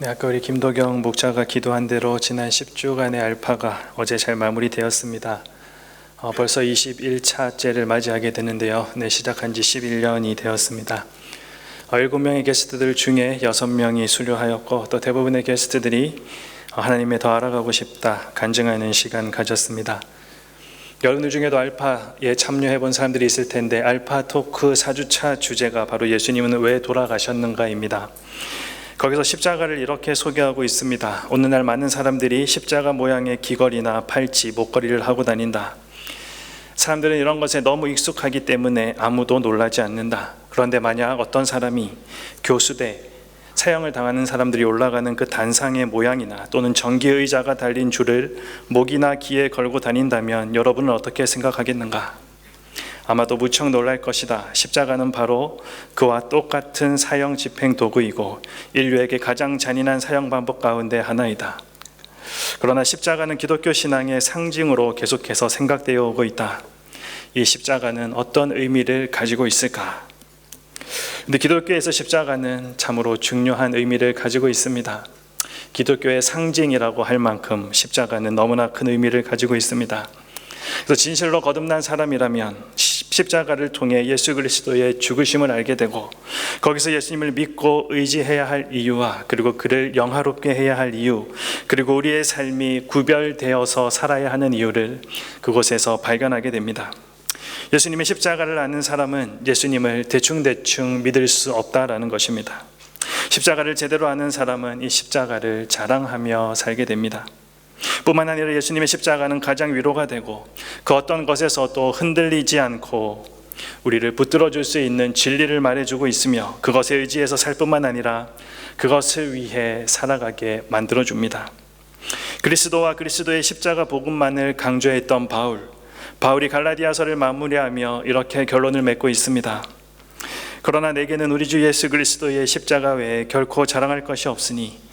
네, 아까 우리 김도경 목자가 기도한 대로 지난 10주간의 알파가 어제 잘 마무리되었습니다. 벌써 21차째를 맞이하게 되는데요. 네, 시작한 지 11년이 되었습니다. 7명의 게스트들 중에 6명이 수료하였고 또 대부분의 게스트들이 하나님에 더 알아가고 싶다 간증하는 시간 가졌습니다. 여러분들 중에도 알파에 참여해 본 사람들이 있을 텐데 알파 토크 4주차 주제가 바로 예수님은 왜 돌아가셨는가입니다. 거기서 십자가를 이렇게 소개하고 있습니다. 오늘날 많은 사람들이 십자가 모양의 귀걸이나 팔찌, 목걸이를 하고 다닌다. 사람들은 이런 것에 너무 익숙하기 때문에 아무도 놀라지 않는다. 그런데 만약 어떤 사람이 교수대, 사형을 당하는 사람들이 올라가는 그 단상의 모양이나 또는 전기의자가 달린 줄을 목이나 귀에 걸고 다닌다면 여러분은 어떻게 생각하겠는가? 아마도 무척 놀랄 것이다. 십자가는 바로 그와 똑같은 사형 집행 도구이고 인류에게 가장 잔인한 사형 방법 가운데 하나이다. 그러나 십자가는 기독교 신앙의 상징으로 계속해서 생각되어 오고 있다. 이 십자가는 어떤 의미를 가지고 있을까? 근데 기독교에서 십자가는 참으로 중요한 의미를 가지고 있습니다. 기독교의 상징이라고 할 만큼 십자가는 너무나 큰 의미를 가지고 있습니다. 그래서 진실로 거듭난 사람이라면 십자가를 통해 예수 그리스도의 죽으심을 알게 되고 거기서 예수님을 믿고 의지해야 할 이유와 그리고 그를 영화롭게 해야 할 이유 그리고 우리의 삶이 구별되어서 살아야 하는 이유를 그곳에서 발견하게 됩니다. 예수님의 십자가를 아는 사람은 예수님을 대충대충 믿을 수 없다라는 것입니다. 십자가를 제대로 아는 사람은 이 십자가를 자랑하며 살게 됩니다. 뿐만 아니라 예수님의 십자가는 가장 위로가 되고 그 어떤 것에서도 흔들리지 않고 우리를 붙들어줄 수 있는 진리를 말해주고 있으며 그것에 의지해서 살 뿐만 아니라 그것을 위해 살아가게 만들어줍니다. 그리스도와 그리스도의 십자가 복음만을 강조했던 바울이 갈라디아서를 마무리하며 이렇게 결론을 맺고 있습니다. 그러나 내게는 우리 주 예수 그리스도의 십자가 외에 결코 자랑할 것이 없으니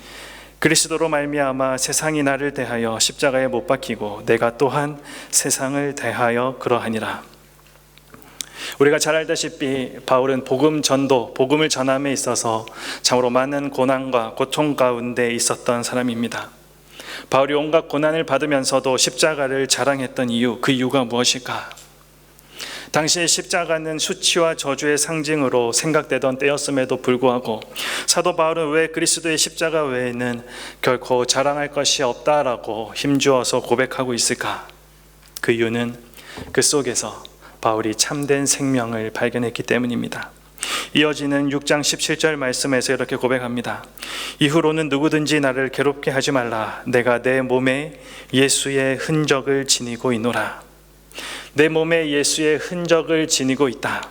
그리스도로 말미암아 세상이 나를 대하여 십자가에 못 박히고 내가 또한 세상을 대하여 그러하니라. 우리가 잘 알다시피 바울은 복음 전도, 복음을 전함에 있어서 참으로 많은 고난과 고통 가운데 있었던 사람입니다. 바울이 온갖 고난을 받으면서도 십자가를 자랑했던 이유, 그 이유가 무엇일까? 당시의 십자가는 수치와 저주의 상징으로 생각되던 때였음에도 불구하고 사도 바울은 왜 그리스도의 십자가 외에는 결코 자랑할 것이 없다라고 힘주어서 고백하고 있을까? 그 이유는 그 속에서 바울이 참된 생명을 발견했기 때문입니다. 이어지는 6장 17절 말씀에서 이렇게 고백합니다. 이후로는 누구든지 나를 괴롭게 하지 말라. 내가 내 몸에 예수의 흔적을 지니고 있노라. 내 몸에 예수의 흔적을 지니고 있다.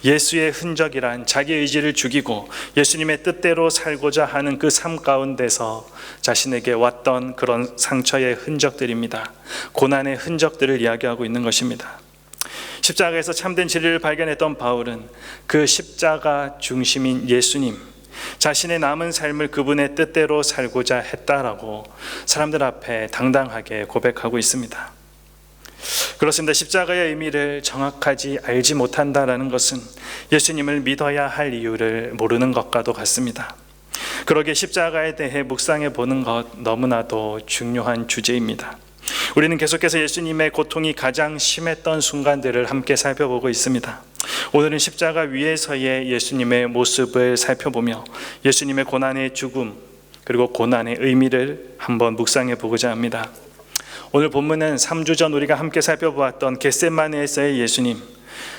예수의 흔적이란 자기 의지를 죽이고 예수님의 뜻대로 살고자 하는 그 삶 가운데서 자신에게 왔던 그런 상처의 흔적들입니다. 고난의 흔적들을 이야기하고 있는 것입니다. 십자가에서 참된 진리를 발견했던 바울은 그 십자가 중심인 예수님, 자신의 남은 삶을 그분의 뜻대로 살고자 했다라고 사람들 앞에 당당하게 고백하고 있습니다. 그렇습니다. 십자가의 의미를 정확하지 알지 못한다라는 것은 예수님을 믿어야 할 이유를 모르는 것과도 같습니다. 그러기에 십자가에 대해 묵상해 보는 것 너무나도 중요한 주제입니다. 우리는 계속해서 예수님의 고통이 가장 심했던 순간들을 함께 살펴보고 있습니다. 오늘은 십자가 위에서의 예수님의 모습을 살펴보며 예수님의 고난의 죽음 그리고 고난의 의미를 한번 묵상해 보고자 합니다. 오늘 본문은 3주 전 우리가 함께 살펴보았던 겟세마네에서의 예수님,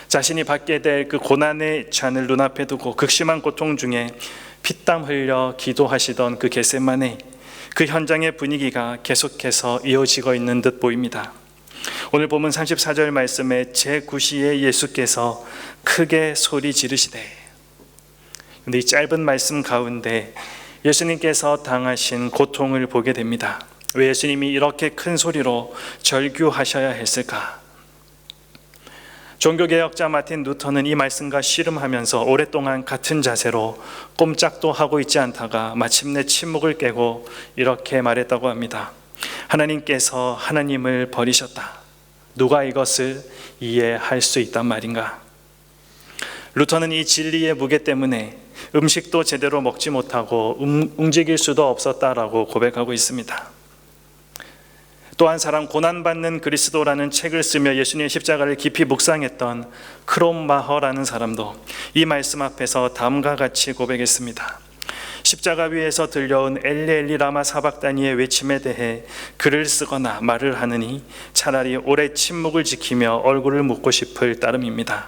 자신이 받게 될 그 고난의 잔을 눈앞에 두고 극심한 고통 중에 피땀 흘려 기도하시던 그 겟세마네, 그 현장의 분위기가 계속해서 이어지고 있는 듯 보입니다. 오늘 본문 34절 말씀에 제9시에 예수께서 크게 소리 지르시되, 근데 이 짧은 말씀 가운데 예수님께서 당하신 고통을 보게 됩니다. 왜 예수님이 이렇게 큰 소리로 절규하셔야 했을까? 종교개혁자 마틴 루터는 이 말씀과 씨름하면서 오랫동안 같은 자세로 꼼짝도 하고 있지 않다가 마침내 침묵을 깨고 이렇게 말했다고 합니다. 하나님께서 하나님을 버리셨다. 누가 이것을 이해할 수 있단 말인가? 루터는 이 진리의 무게 때문에 음식도 제대로 먹지 못하고 움직일 수도 없었다라고 고백하고 있습니다. 또 한 사람, 고난받는 그리스도라는 책을 쓰며 예수님의 십자가를 깊이 묵상했던 크롬마허라는 사람도 이 말씀 앞에서 다음과 같이 고백했습니다. 십자가 위에서 들려온 엘리 엘리 라마 사박다니의 외침에 대해 글을 쓰거나 말을 하느니 차라리 오래 침묵을 지키며 얼굴을 묻고 싶을 따름입니다.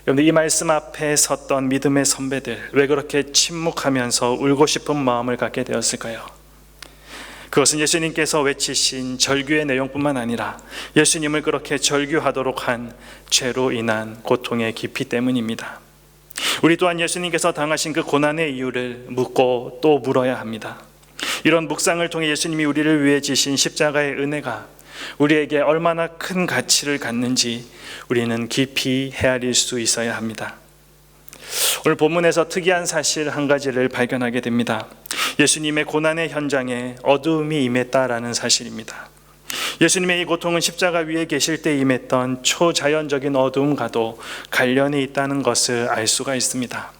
여러분들, 이 말씀 앞에 섰던 믿음의 선배들, 왜 그렇게 침묵하면서 울고 싶은 마음을 갖게 되었을까요? 그것은 예수님께서 외치신 절규의 내용뿐만 아니라 예수님을 그렇게 절규하도록 한 죄로 인한 고통의 깊이 때문입니다. 우리 또한 예수님께서 당하신 그 고난의 이유를 묻고 또 물어야 합니다. 이런 묵상을 통해 예수님이 우리를 위해 지신 십자가의 은혜가 우리에게 얼마나 큰 가치를 갖는지 우리는 깊이 헤아릴 수 있어야 합니다. 오늘 본문에서 특이한 사실 한 가지를 발견하게 됩니다. 예수님의 고난의 현장에 어두움이 임했다라는 사실입니다. 예수님의 이 고통은 십자가 위에 계실 때 임했던 초자연적인 어두움과도 관련이 있다는 것을 알 수가 있습니다.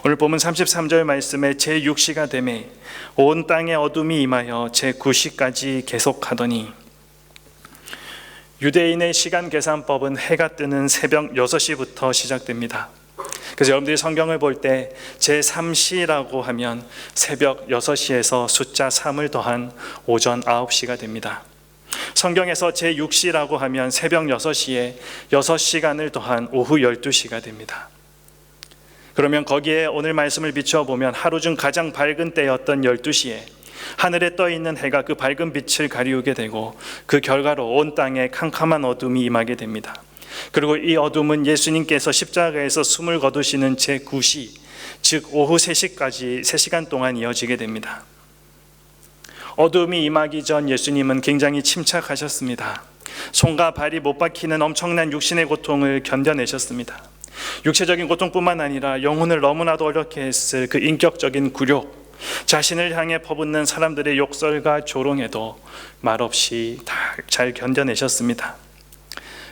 오늘 보면 33절 말씀에 제6시가 되매 온 땅에 어둠이 임하여 제9시까지 계속하더니, 유대인의 시간 계산법은 해가 뜨는 새벽 6시부터 시작됩니다. 그래서 여러분들이 성경을 볼 때 제3시라고 하면 새벽 6시에서 숫자 3을 더한 오전 9시가 됩니다. 성경에서 제6시라고 하면 새벽 6시에 6시간을 더한 오후 12시가 됩니다. 그러면 거기에 오늘 말씀을 비춰보면 하루 중 가장 밝은 때였던 12시에 하늘에 떠 있는 해가 그 밝은 빛을 가리우게 되고 그 결과로 온 땅에 캄캄한 어둠이 임하게 됩니다. 그리고 이 어둠은 예수님께서 십자가에서 숨을 거두시는 제9시, 즉 오후 3시까지 3시간 동안 이어지게 됩니다. 어둠이 임하기 전 예수님은 굉장히 침착하셨습니다. 손과 발이 못 박히는 엄청난 육신의 고통을 견뎌내셨습니다. 육체적인 고통뿐만 아니라 영혼을 너무나도 어렵게 했을 그 인격적인 굴욕, 자신을 향해 퍼붓는 사람들의 욕설과 조롱에도 말없이 다 잘 견뎌내셨습니다.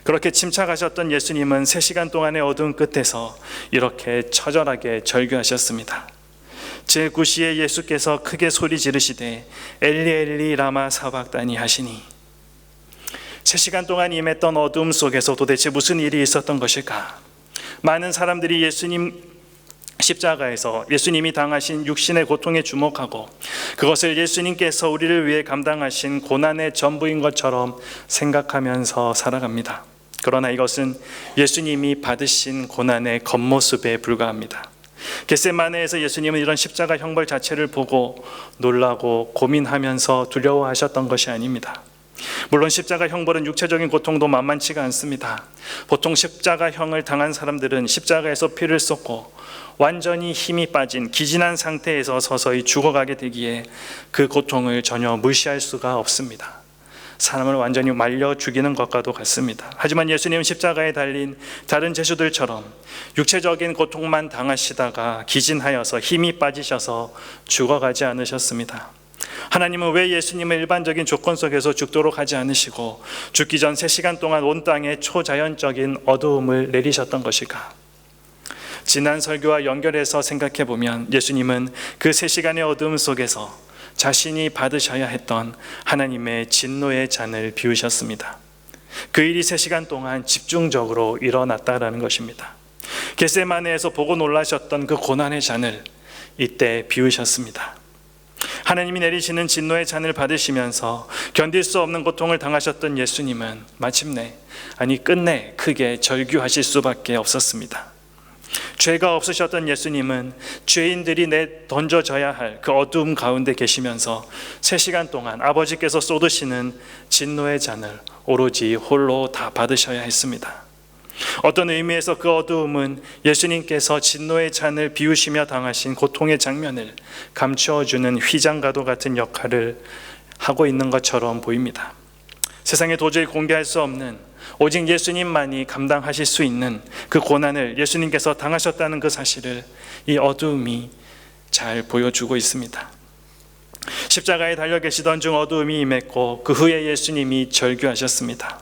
그렇게 침착하셨던 예수님은 3시간 동안의 어두운 끝에서 이렇게 처절하게 절규하셨습니다. 제9시에 예수께서 크게 소리 지르시되 엘리 엘리 라마 사박다니 하시니, 3시간 동안 임했던 어둠 속에서 도대체 무슨 일이 있었던 것일까? 많은 사람들이 예수님 십자가에서 예수님이 당하신 육신의 고통에 주목하고 그것을 예수님께서 우리를 위해 감당하신 고난의 전부인 것처럼 생각하면서 살아갑니다. 그러나 이것은 예수님이 받으신 고난의 겉모습에 불과합니다. 겟세마네에서 예수님은 이런 십자가 형벌 자체를 보고 놀라고 고민하면서 두려워하셨던 것이 아닙니다. 물론 십자가 형벌은 육체적인 고통도 만만치가 않습니다. 보통 십자가형을 당한 사람들은 십자가에서 피를 쏟고 완전히 힘이 빠진 기진한 상태에서 서서히 죽어가게 되기에 그 고통을 전혀 무시할 수가 없습니다. 사람을 완전히 말려 죽이는 것과도 같습니다. 하지만 예수님은 십자가에 달린 다른 제수들처럼 육체적인 고통만 당하시다가 기진하여서 힘이 빠지셔서 죽어가지 않으셨습니다. 하나님은 왜 예수님을 일반적인 조건 속에서 죽도록 하지 않으시고 죽기 전 3시간 동안 온 땅에 초자연적인 어두움을 내리셨던 것일까? 지난 설교와 연결해서 생각해 보면 예수님은 그 3시간의 어두움 속에서 자신이 받으셔야 했던 하나님의 진노의 잔을 비우셨습니다. 그 일이 3시간 동안 집중적으로 일어났다라는 것입니다. 겟세마네에서 보고 놀라셨던 그 고난의 잔을 이때 비우셨습니다. 하나님이 내리시는 진노의 잔을 받으시면서 견딜 수 없는 고통을 당하셨던 예수님은 마침내, 끝내 크게 절규하실 수밖에 없었습니다. 죄가 없으셨던 예수님은 죄인들이 내던져져야 할 그 어두움 가운데 계시면서 3시간 동안 아버지께서 쏟으시는 진노의 잔을 오로지 홀로 다 받으셔야 했습니다. 어떤 의미에서 그 어두움은 예수님께서 진노의 잔을 비우시며 당하신 고통의 장면을 감추어주는 휘장과도 같은 역할을 하고 있는 것처럼 보입니다. 세상에 도저히 공개할 수 없는, 오직 예수님만이 감당하실 수 있는 그 고난을 예수님께서 당하셨다는 그 사실을 이 어두움이 잘 보여주고 있습니다. 십자가에 달려 계시던 중 어두움이 임했고 그 후에 예수님이 절규하셨습니다.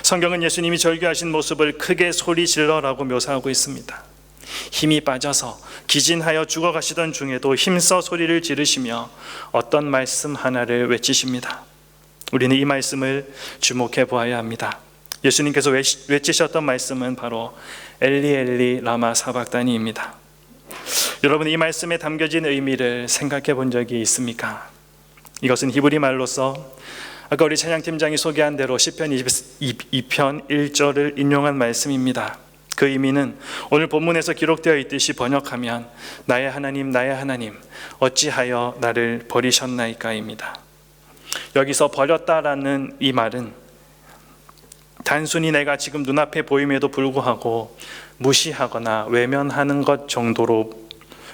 성경은 예수님이 절규하신 모습을 크게 소리 질러라고 묘사하고 있습니다. 힘이 빠져서 기진하여 죽어가시던 중에도 힘써 소리를 지르시며 어떤 말씀 하나를 외치십니다. 우리는 이 말씀을 주목해 보아야 합니다. 예수님께서 외치셨던 말씀은 바로 엘리 엘리 라마 사박다니입니다. 여러분, 이 말씀에 담겨진 의미를 생각해 본 적이 있습니까? 이것은 히브리 말로서 아까 우리 찬양팀장이 소개한 대로 시편 22편 1절을 인용한 말씀입니다. 그 의미는 오늘 본문에서 기록되어 있듯이 번역하면 나의 하나님 나의 하나님 어찌하여 나를 버리셨나이까입니다. 여기서 버렸다라는 이 말은 단순히 내가 지금 눈앞에 보임에도 불구하고 무시하거나 외면하는 것 정도로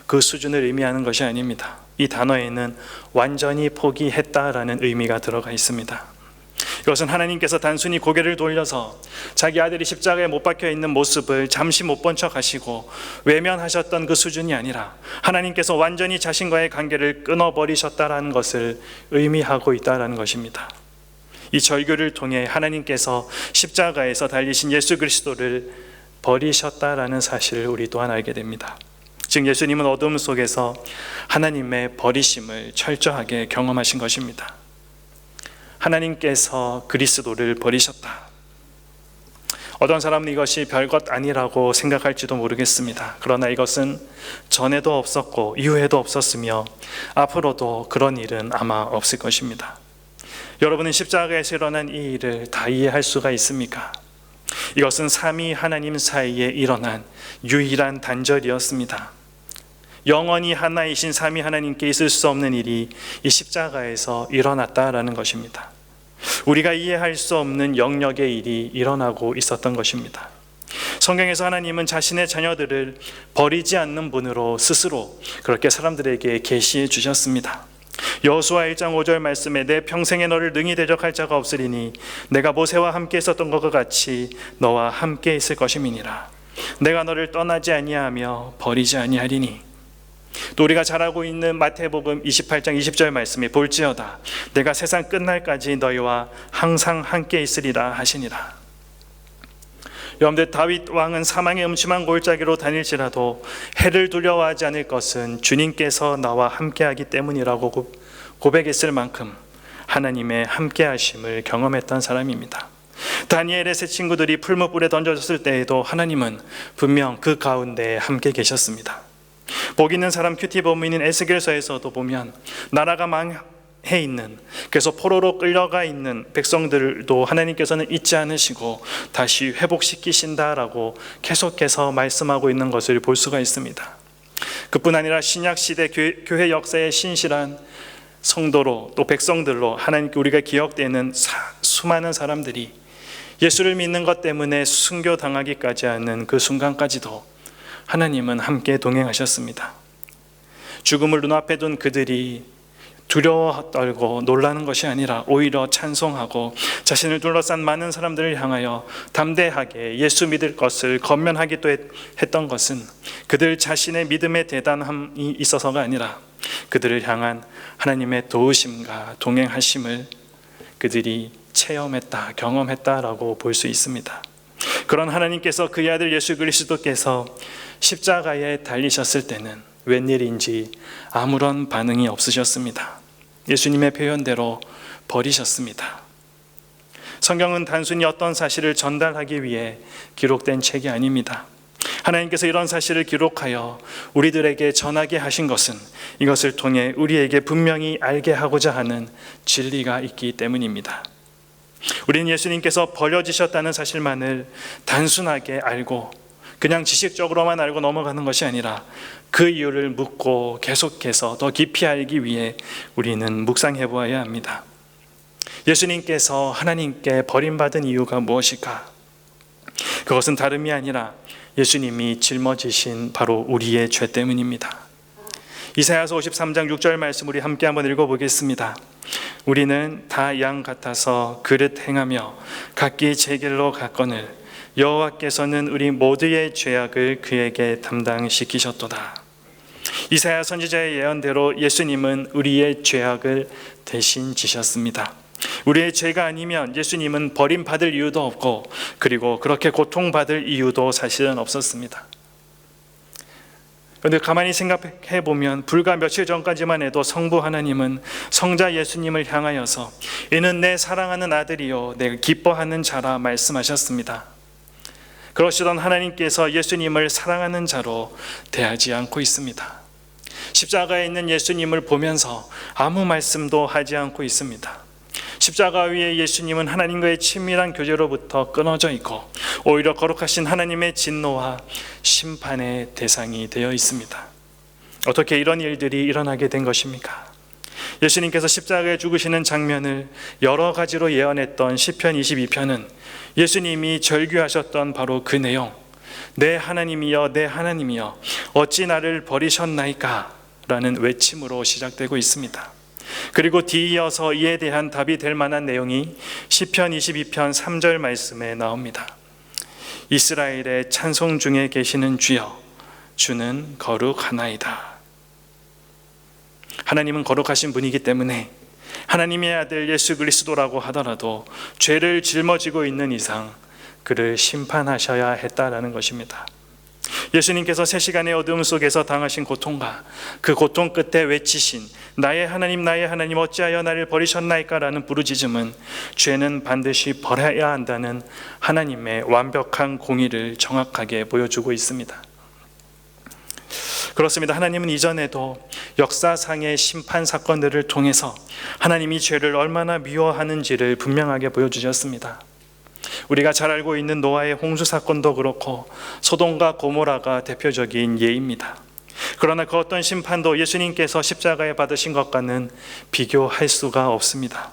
그 수준을 의미하는 것이 아닙니다. 이 단어에는 완전히 포기했다라는 의미가 들어가 있습니다. 이것은 하나님께서 단순히 고개를 돌려서 자기 아들이 십자가에 못 박혀 있는 모습을 잠시 못 본 척 하시고 외면하셨던 그 수준이 아니라 하나님께서 완전히 자신과의 관계를 끊어버리셨다라는 것을 의미하고 있다라는 것입니다. 이 절규를 통해 하나님께서 십자가에서 달리신 예수 그리스도를 버리셨다라는 사실을 우리 또한 알게 됩니다. 즉 예수님은 어둠 속에서 하나님의 버리심을 철저하게 경험하신 것입니다. 하나님께서 그리스도를 버리셨다. 어떤 사람은 이것이 별것 아니라고 생각할지도 모르겠습니다. 그러나 이것은 전에도 없었고 이후에도 없었으며 앞으로도 그런 일은 아마 없을 것입니다. 여러분은 십자가에서 일어난 이 일을 다 이해할 수가 있습니까? 이것은 삼위 하나님 사이에 일어난 유일한 단절이었습니다. 영원히 하나이신 삼위 하나님께 있을 수 없는 일이 이 십자가에서 일어났다라는 것입니다. 우리가 이해할 수 없는 영역의 일이 일어나고 있었던 것입니다. 성경에서 하나님은 자신의 자녀들을 버리지 않는 분으로 스스로 그렇게 사람들에게 계시해 주셨습니다. 여호수아 1장 5절 말씀에 내 평생에 너를 능히 대적할 자가 없으리니 내가 모세와 함께 있었던 것과 같이 너와 함께 있을 것임이니라. 내가 너를 떠나지 아니하며 버리지 아니하리니. 또 우리가 잘 알고 있는 마태복음 28장 20절 말씀에 볼지어다 내가 세상 끝날까지 너희와 항상 함께 있으리라 하시니라. 여러분들, 다윗 왕은 사망의 음침한 골짜기로 다닐지라도 해를 두려워하지 않을 것은 주님께서 나와 함께하기 때문이라고 고백했을 만큼 하나님의 함께하심을 경험했던 사람입니다. 다니엘의 세 친구들이 풀무불에 던져졌을 때에도 하나님은 분명 그 가운데 함께 계셨습니다. 복 있는 사람 큐티 본문인 에스겔서에서도 보면 나라가 망해 있는, 그래서 포로로 끌려가 있는 백성들도 하나님께서는 잊지 않으시고 다시 회복시키신다라고 계속해서 말씀하고 있는 것을 볼 수가 있습니다. 그뿐 아니라 신약시대 교회 역사의 신실한 성도로 또 백성들로 하나님께 우리가 기억되는 수많은 사람들이 예수를 믿는 것 때문에 순교당하기까지 하는 그 순간까지도 하나님은 함께 동행하셨습니다. 죽음을 눈앞에 둔 그들이 두려워 떨고 놀라는 것이 아니라 오히려 찬송하고 자신을 둘러싼 많은 사람들을 향하여 담대하게 예수 믿을 것을 권면하기도 했던 것은 그들 자신의 믿음의 대단함이 있어서가 아니라 그들을 향한 하나님의 도우심과 동행하심을 그들이 체험했다, 경험했다라고 볼 수 있습니다. 그런 하나님께서 그의 아들 예수 그리스도께서 십자가에 달리셨을 때는 웬일인지 아무런 반응이 없으셨습니다. 예수님의 표현대로 버리셨습니다. 성경은 단순히 어떤 사실을 전달하기 위해 기록된 책이 아닙니다. 하나님께서 이런 사실을 기록하여 우리들에게 전하게 하신 것은 이것을 통해 우리에게 분명히 알게 하고자 하는 진리가 있기 때문입니다. 우리는 예수님께서 버려지셨다는 사실만을 단순하게 알고 그냥 지식적으로만 알고 넘어가는 것이 아니라 그 이유를 묻고 계속해서 더 깊이 알기 위해 우리는 묵상해 보아야 합니다. 예수님께서 하나님께 버림받은 이유가 무엇일까? 그것은 다름이 아니라 예수님이 짊어지신 바로 우리의 죄 때문입니다. 이사야서 53장 6절 말씀 우리 함께 한번 읽어보겠습니다. 우리는 다 양 같아서 그릇 행하며 각기 제 길로 갔거늘 여호와께서는 우리 모두의 죄악을 그에게 담당시키셨도다. 이사야 선지자의 예언대로 예수님은 우리의 죄악을 대신 지셨습니다. 우리의 죄가 아니면 예수님은 버림받을 이유도 없고 그리고 그렇게 고통받을 이유도 사실은 없었습니다. 그런데 가만히 생각해 보면 불과 며칠 전까지만 해도 성부 하나님은 성자 예수님을 향하여서 이는 내 사랑하는 아들이요 내가 기뻐하는 자라 말씀하셨습니다. 그러시던 하나님께서 예수님을 사랑하는 자로 대하지 않고 있습니다. 십자가에 있는 예수님을 보면서 아무 말씀도 하지 않고 있습니다. 십자가 위에 예수님은 하나님과의 친밀한 교제로부터 끊어져 있고 오히려 거룩하신 하나님의 진노와 심판의 대상이 되어 있습니다. 어떻게 이런 일들이 일어나게 된 것입니까? 예수님께서 십자가에 죽으시는 장면을 여러 가지로 예언했던 시편 22편은 예수님이 절규하셨던 바로 그 내용, 내 하나님이여 내 하나님이여 어찌 나를 버리셨나이까 라는 외침으로 시작되고 있습니다. 그리고 뒤이어서 이에 대한 답이 될 만한 내용이 시편 22편 3절 말씀에 나옵니다. 이스라엘의 찬송 중에 계시는 주여 주는 거룩하나이다. 하나님은 거룩하신 분이기 때문에 하나님의 아들 예수 그리스도라고 하더라도 죄를 짊어지고 있는 이상 그를 심판하셔야 했다라는 것입니다. 예수님께서 3시간의 어둠 속에서 당하신 고통과 그 고통 끝에 외치신 나의 하나님 어찌하여 나를 버리셨나이까 라는 부르짖음은 죄는 반드시 벌해야 한다는 하나님의 완벽한 공의를 정확하게 보여주고 있습니다. 그렇습니다. 하나님은 이전에도 역사상의 심판 사건들을 통해서 하나님이 죄를 얼마나 미워하는지를 분명하게 보여주셨습니다. 우리가 잘 알고 있는 노아의 홍수 사건도 그렇고 소돔과 고모라가 대표적인 예입니다. 그러나 그 어떤 심판도 예수님께서 십자가에 받으신 것과는 비교할 수가 없습니다.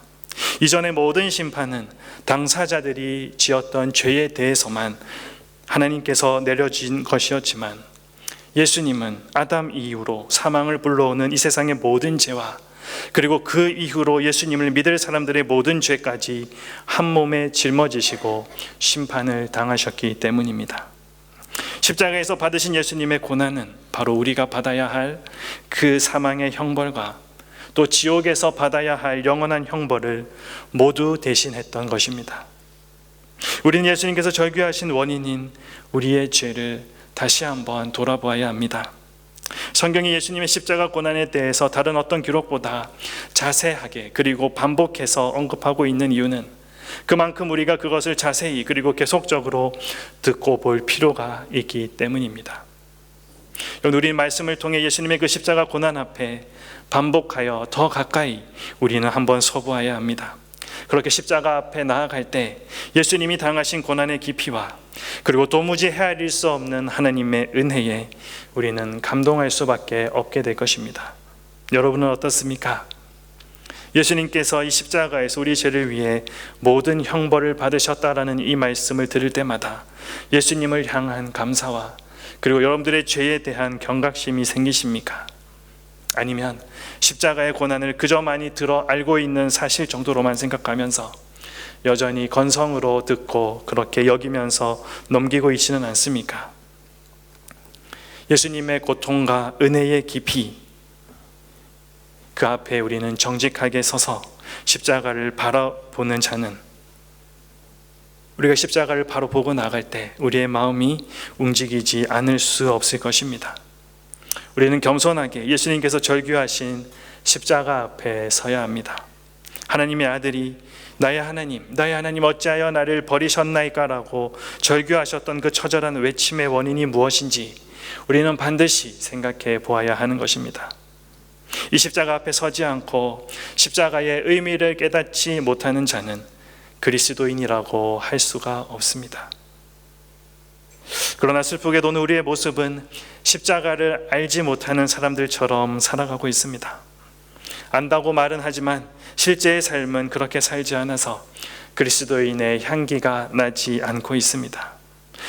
이전의 모든 심판은 당사자들이 지었던 죄에 대해서만 하나님께서 내려진 것이었지만 예수님은 아담 이후로 사망을 불러오는 이 세상의 모든 죄와 그리고 그 이후로 예수님을 믿을 사람들의 모든 죄까지 한 몸에 짊어지시고 심판을 당하셨기 때문입니다. 십자가에서 받으신 예수님의 고난은 바로 우리가 받아야 할 그 사망의 형벌과 또 지옥에서 받아야 할 영원한 형벌을 모두 대신했던 것입니다. 우리는 예수님께서 절규하신 원인인 우리의 죄를 다시 한번 돌아보아야 합니다. 성경이 예수님의 십자가 고난에 대해서 다른 어떤 기록보다 자세하게 그리고 반복해서 언급하고 있는 이유는 그만큼 우리가 그것을 자세히 그리고 계속적으로 듣고 볼 필요가 있기 때문입니다. 우리 말씀을 통해 예수님의 그 십자가 고난 앞에 반복하여 더 가까이 우리는 한번 서보아야 합니다. 그렇게 십자가 앞에 나아갈 때 예수님이 당하신 고난의 깊이와 그리고 도무지 헤아릴 수 없는 하나님의 은혜에 우리는 감동할 수밖에 없게 될 것입니다. 여러분은 어떻습니까? 예수님께서 이 십자가에서 우리 죄를 위해 모든 형벌을 받으셨다라는 이 말씀을 들을 때마다 예수님을 향한 감사와 그리고 여러분들의 죄에 대한 경각심이 생기십니까? 아니면 십자가의 고난을 그저 많이 들어 알고 있는 사실 정도로만 생각하면서 여전히 건성으로 듣고 그렇게 여기면서 넘기고 있지는 않습니까? 예수님의 고통과 은혜의 깊이, 그 앞에 우리는 정직하게 서서 십자가를 바라보는 자는 우리가 십자가를 바로 보고 나갈 때 우리의 마음이 움직이지 않을 수 없을 것입니다. 우리는 겸손하게 예수님께서 절규하신 십자가 앞에 서야 합니다. 하나님의 아들이 나의 하나님 어찌하여 나를 버리셨나이까 라고 절규하셨던 그 처절한 외침의 원인이 무엇인지 우리는 반드시 생각해 보아야 하는 것입니다. 이 십자가 앞에 서지 않고 십자가의 의미를 깨닫지 못하는 자는 그리스도인이라고 할 수가 없습니다. 그러나 슬프게도는 우리의 모습은 십자가를 알지 못하는 사람들처럼 살아가고 있습니다. 안다고 말은 하지만 실제의 삶은 그렇게 살지 않아서 그리스도인의 향기가 나지 않고 있습니다.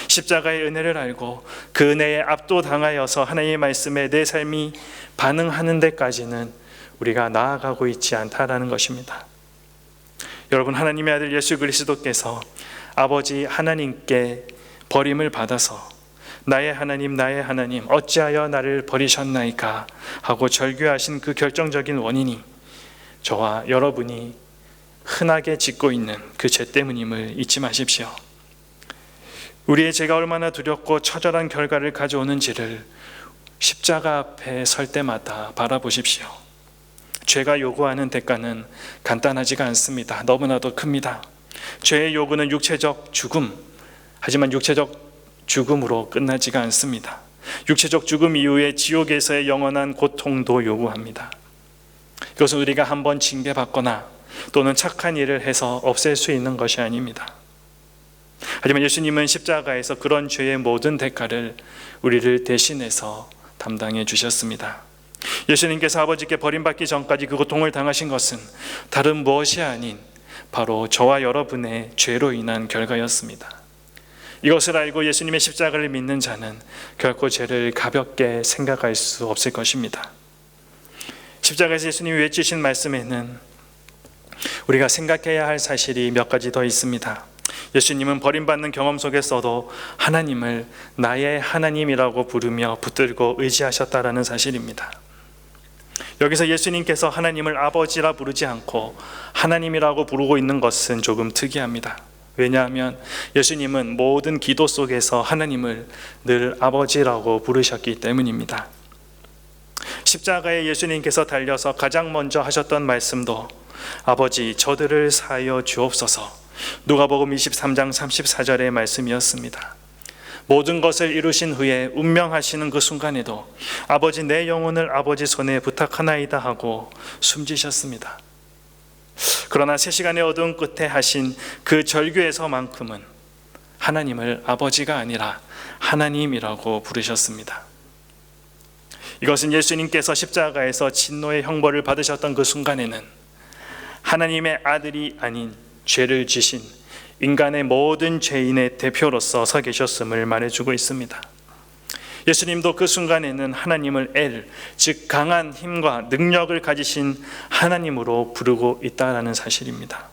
십자가의 은혜를 알고 그 은혜에 압도당하여서 하나님의 말씀에 내 삶이 반응하는 데까지는 우리가 나아가고 있지 않다라는 것입니다. 여러분, 하나님의 아들 예수 그리스도께서 아버지 하나님께 버림을 받아서 나의 하나님 어찌하여 나를 버리셨나이까 하고 절규하신 그 결정적인 원인이 저와 여러분이 흔하게 짓고 있는 그 죄 때문임을 잊지 마십시오. 우리의 죄가 얼마나 두렵고 처절한 결과를 가져오는지를 십자가 앞에 설 때마다 바라보십시오. 죄가 요구하는 대가는 간단하지가 않습니다. 너무나도 큽니다. 죄의 요구는 육체적 죽음, 하지만 육체적 죽음으로 끝나지가 않습니다. 육체적 죽음 이후에 지옥에서의 영원한 고통도 요구합니다. 이것은 우리가 한번 징계받거나 또는 착한 일을 해서 없앨 수 있는 것이 아닙니다. 하지만 예수님은 십자가에서 그런 죄의 모든 대가를 우리를 대신해서 담당해 주셨습니다. 예수님께서 아버지께 버림받기 전까지 그 고통을 당하신 것은 다른 무엇이 아닌 바로 저와 여러분의 죄로 인한 결과였습니다. 이것을 알고 예수님의 십자가를 믿는 자는 결코 죄를 가볍게 생각할 수 없을 것입니다. 십자가에서 예수님이 외치신 말씀에는 우리가 생각해야 할 사실이 몇 가지 더 있습니다. 예수님은 버림받는 경험 속에서도 하나님을 나의 하나님이라고 부르며 붙들고 의지하셨다라는 사실입니다. 여기서 예수님께서 하나님을 아버지라 부르지 않고 하나님이라고 부르고 있는 것은 조금 특이합니다. 왜냐하면 예수님은 모든 기도 속에서 하나님을 늘 아버지라고 부르셨기 때문입니다. 십자가에 예수님께서 달려서 가장 먼저 하셨던 말씀도 아버지 저들을 사하여 주옵소서, 누가복음 23장 34절의 말씀이었습니다. 모든 것을 이루신 후에 운명하시는 그 순간에도 아버지 내 영혼을 아버지 손에 부탁하나이다 하고 숨지셨습니다. 그러나 3시간의 어두운 끝에 하신 그 절규에서만큼은 하나님을 아버지가 아니라 하나님이라고 부르셨습니다. 이것은 예수님께서 십자가에서 진노의 형벌을 받으셨던 그 순간에는 하나님의 아들이 아닌 죄를 지신 인간의 모든 죄인의 대표로서 서 계셨음을 말해주고 있습니다. 예수님도 그 순간에는 하나님을 엘, 즉 강한 힘과 능력을 가지신 하나님으로 부르고 있다는 사실입니다.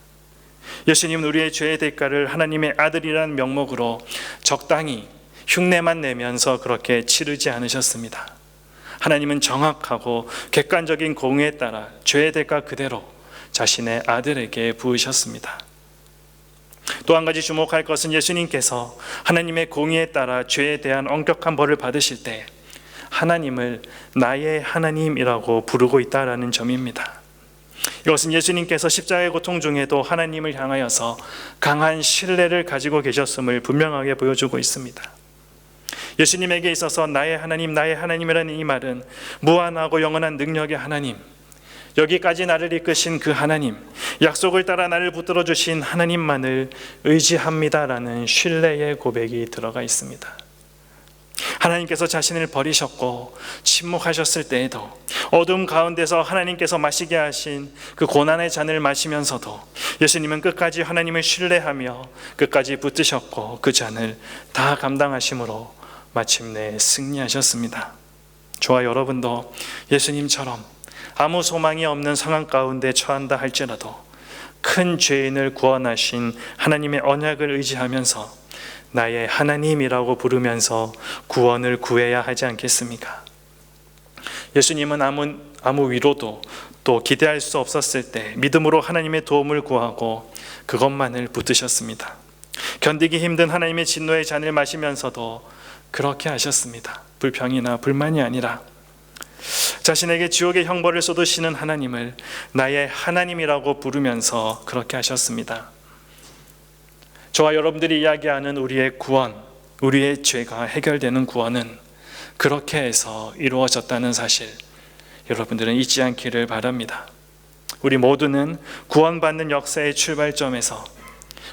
예수님은 우리의 죄의 대가를 하나님의 아들이라는 명목으로 적당히 흉내만 내면서 그렇게 치르지 않으셨습니다. 하나님은 정확하고 객관적인 공의에 따라 죄의 대가 그대로 자신의 아들에게 부으셨습니다. 또 한 가지 주목할 것은 예수님께서 하나님의 공의에 따라 죄에 대한 엄격한 벌을 받으실 때 하나님을 나의 하나님이라고 부르고 있다는 점입니다. 이것은 예수님께서 십자가의 고통 중에도 하나님을 향하여서 강한 신뢰를 가지고 계셨음을 분명하게 보여주고 있습니다. 예수님에게 있어서 나의 하나님, 나의 하나님이라는 이 말은 무한하고 영원한 능력의 하나님, 여기까지 나를 이끄신 그 하나님, 약속을 따라 나를 붙들어 주신 하나님만을 의지합니다라는 신뢰의 고백이 들어가 있습니다. 하나님께서 자신을 버리셨고 침묵하셨을 때에도 어둠 가운데서 하나님께서 마시게 하신 그 고난의 잔을 마시면서도 예수님은 끝까지 하나님을 신뢰하며 끝까지 붙드셨고 그 잔을 다 감당하심으로 마침내 승리하셨습니다. 저와 여러분도 예수님처럼 아무 소망이 없는 상황 가운데 처한다 할지라도 큰 죄인을 구원하신 하나님의 언약을 의지하면서 나의 하나님이라고 부르면서 구원을 구해야 하지 않겠습니까? 예수님은 아무 위로도 또 기대할 수 없었을 때 믿음으로 하나님의 도움을 구하고 그것만을 붙드셨습니다. 견디기 힘든 하나님의 진노의 잔을 마시면서도 그렇게 하셨습니다. 불평이나 불만이 아니라 자신에게 지옥의 형벌을 쏟으시는 하나님을 나의 하나님이라고 부르면서 그렇게 하셨습니다. 저와 여러분들이 이야기하는 우리의 구원, 우리의 죄가 해결되는 구원은 그렇게 해서 이루어졌다는 사실, 여러분들은 잊지 않기를 바랍니다. 우리 모두는 구원받는 역사의 출발점에서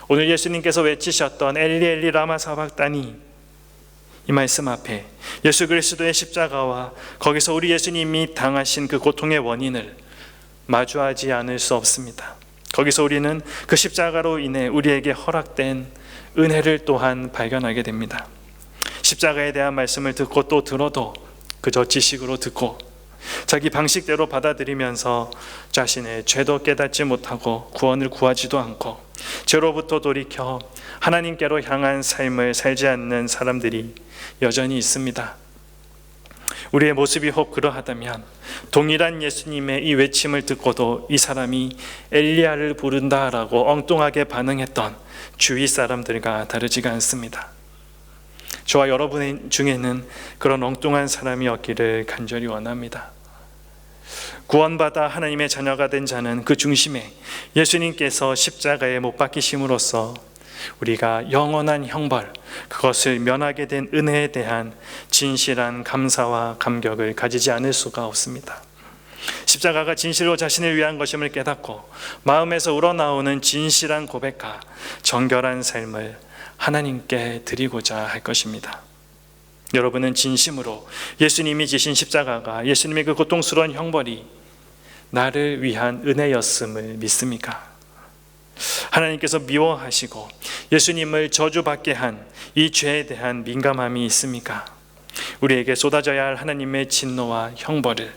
오늘 예수님께서 외치셨던 엘리 엘리 라마 사박다니, 이 말씀 앞에 예수 그리스도의 십자가와 거기서 우리 예수님이 당하신 그 고통의 원인을 마주하지 않을 수 없습니다. 거기서 우리는 그 십자가로 인해 우리에게 허락된 은혜를 또한 발견하게 됩니다. 십자가에 대한 말씀을 듣고 또 들어도 그저 지식으로 듣고 자기 방식대로 받아들이면서 자신의 죄도 깨닫지 못하고 구원을 구하지도 않고 죄로부터 돌이켜 하나님께로 향한 삶을 살지 않는 사람들이 여전히 있습니다. 우리의 모습이 혹 그러하다면 동일한 예수님의 이 외침을 듣고도 이 사람이 엘리야를 부른다라고 엉뚱하게 반응했던 주위 사람들과 다르지가 않습니다. 저와 여러분 중에는 그런 엉뚱한 사람이 없기를 간절히 원합니다. 구원받아 하나님의 자녀가 된 자는 그 중심에 예수님께서 십자가에 못 박히심으로써 우리가 영원한 형벌, 그것을 면하게 된 은혜에 대한 진실한 감사와 감격을 가지지 않을 수가 없습니다. 십자가가 진실로 자신을 위한 것임을 깨닫고 마음에서 우러나오는 진실한 고백과 정결한 삶을 하나님께 드리고자 할 것입니다. 여러분은 진심으로 예수님이 지신 십자가가, 예수님의 그 고통스러운 형벌이 나를 위한 은혜였음을 믿습니까? 하나님께서 미워하시고 예수님을 저주받게 한 이 죄에 대한 민감함이 있습니까? 우리에게 쏟아져야 할 하나님의 진노와 형벌을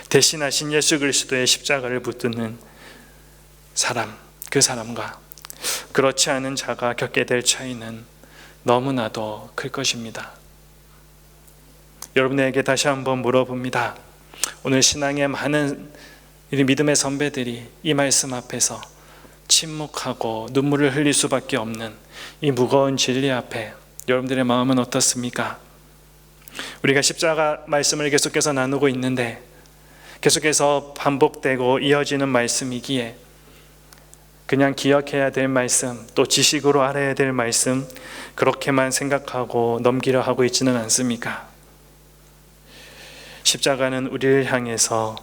대신하신 예수 그리스도의 십자가를 붙드는 사람, 그 사람과 그렇지 않은 자가 겪게 될 차이는 너무나도 클 것입니다. 여러분에게 다시 한번 물어봅니다. 오늘 신앙의 많은 믿음의 선배들이 이 말씀 앞에서 침묵하고 눈물을 흘릴 수밖에 없는 이 무거운 진리 앞에 여러분들의 마음은 어떻습니까? 우리가 십자가 말씀을 계속해서 나누고 있는데 계속해서 반복되고 이어지는 말씀이기에 그냥 기억해야 될 말씀, 또 지식으로 알아야 될 말씀, 그렇게만 생각하고 넘기려 하고 있지는 않습니까? 십자가는 우리를 향해서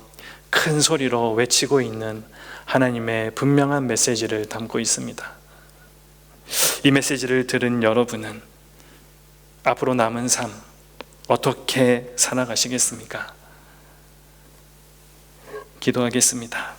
큰 소리로 외치고 있는 하나님의 분명한 메시지를 담고 있습니다. 이 메시지를 들은 여러분은 앞으로 남은 삶 어떻게 살아가시겠습니까? 기도하겠습니다.